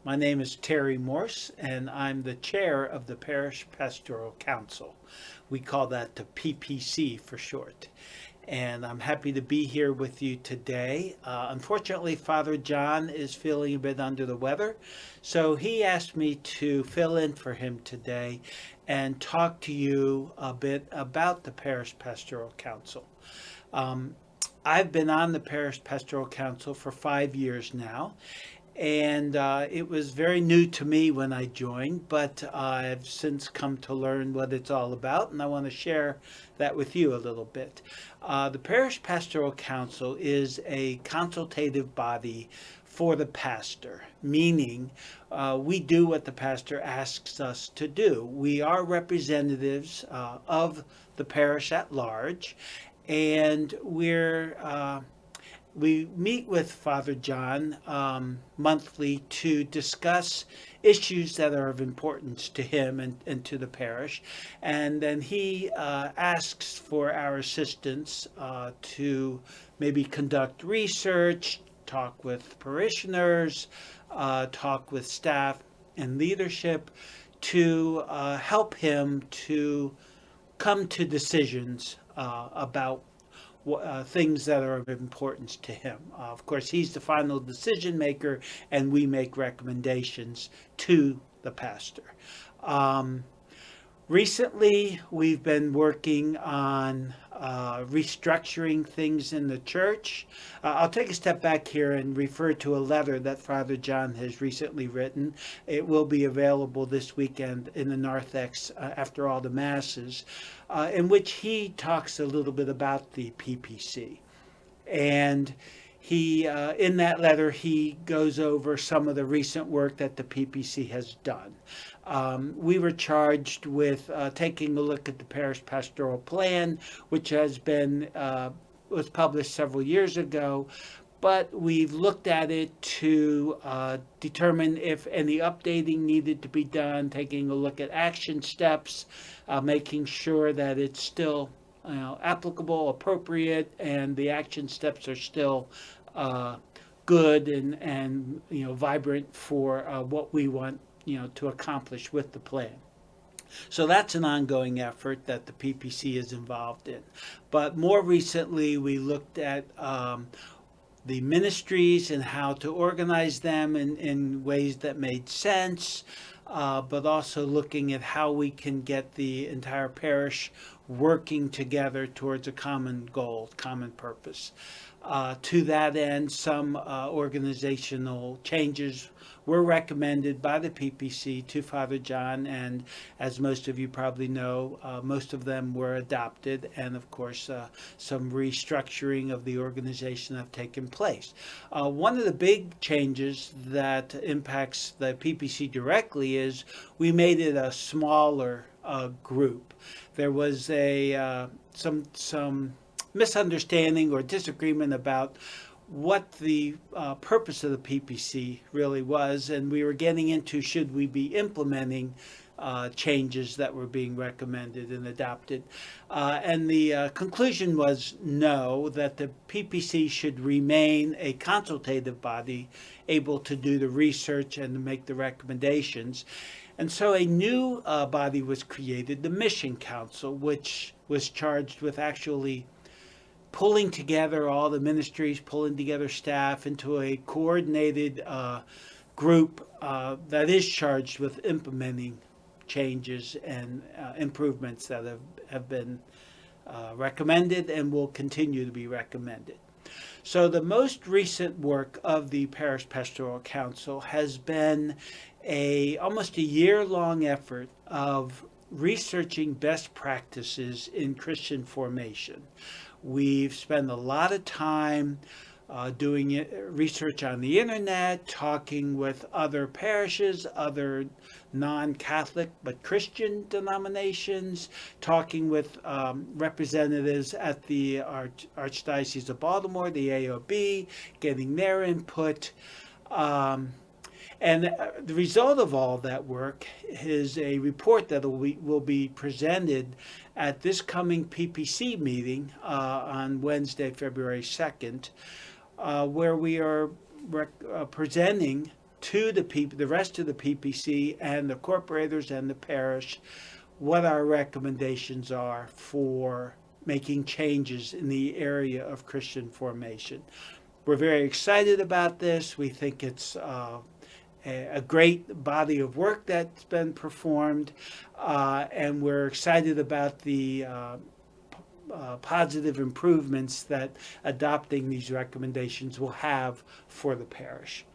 My name is Terry Morse, and I'm the chair of the Parish Pastoral Council. We call that the PPC for short. And I'm happy to be here with you today. Unfortunately, Father John is feeling a bit under the weather, so he asked me to fill in for him today and talk to you a bit about the Parish Pastoral Council. Um, I've been on the Parish Pastoral Council for 5 years now, and it was very new to me when I joined, but I've since come to learn what it's all about, and I want to share that with you a little bit. The Parish Pastoral Council is a consultative body for the pastor, meaning we do what the pastor asks us to do. We are representatives of the parish at large, and we meet with Father John monthly to discuss issues that are of importance to him and to the parish. And then he asks for our assistance to maybe conduct research, talk with parishioners, talk with staff and leadership to help him to come to decisions about things that are of importance to him. Of course, he's the final decision maker, and we make recommendations to the pastor. Um, Recently, we've been working on restructuring things in the church. I'll take a step back here and refer to a letter that Father John has recently written. It will be available this weekend in the narthex after all the masses, in which he talks a little bit about the PPC. And he, in that letter, he goes over some of the recent work that the PPC has done. We were charged with taking a look at the parish pastoral plan, which was published several years ago, but we've looked at it to determine if any updating needed to be done, taking a look at action steps, making sure that it's still applicable, appropriate, and the action steps are still good and vibrant for what we want to accomplish with the plan. So that's an ongoing effort that the PPC is involved in. But more recently, we looked at the ministries and how to organize them in ways that made sense, but also looking at how we can get the entire parish working together towards a common goal, common purpose. To that end, some organizational changes were recommended by the PPC to Father John, and as most of you probably know, most of them were adopted, and of course, some restructuring of the organization have taken place. One of the big changes that impacts the PPC directly is we made it a smaller group. There was some misunderstanding or disagreement about what the purpose of the PPC really was, and we were getting into should we be implementing changes that were being recommended and adopted. And the conclusion was no, that the PPC should remain a consultative body able to do the research and to make the recommendations. And so a new body was created, the Mission Council, which was charged with actually pulling together all the ministries, pulling together staff into a coordinated group that is charged with implementing changes and improvements that have been recommended and will continue to be recommended. So the most recent work of the Parish Pastoral Council has been almost a year-long effort of researching best practices in Christian formation. We've spent a lot of time doing research on the internet, talking with other parishes, other non-Catholic but Christian denominations, talking with representatives at the Archdiocese of Baltimore, the AOB, getting their input. And the result of all that work is a report that will be presented at this coming PPC meeting on Wednesday, February 2nd, where we are presenting to the rest of the PPC and the corporators and the parish what our recommendations are for making changes in the area of Christian formation. We're very excited about this. We think it's a great body of work that's been performed, and we're excited about the positive improvements that adopting these recommendations will have for the parish.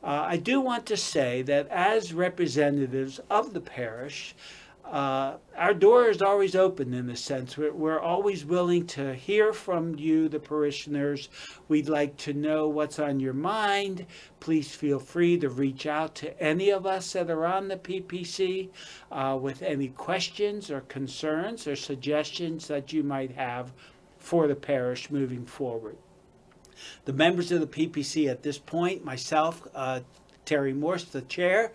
I do want to say that as representatives of the parish, our door is always open in a sense. We're always willing to hear from you, the parishioners. We'd like to know what's on your mind. Please feel free to reach out to any of us that are on the PPC with any questions or concerns or suggestions that you might have for the parish moving forward. The members of the PPC at this point, myself, Terry Morse, the chair,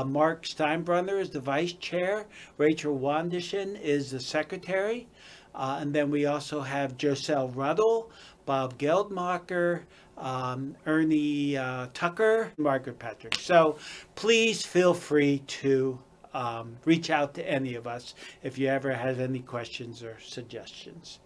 Mark Steinbrunner is the vice chair, Rachel Wandishin is the secretary, and then we also have Joselle Ruddle, Bob Geldmacher, Ernie Tucker, Margaret Patrick. So please feel free to reach out to any of us if you ever have any questions or suggestions.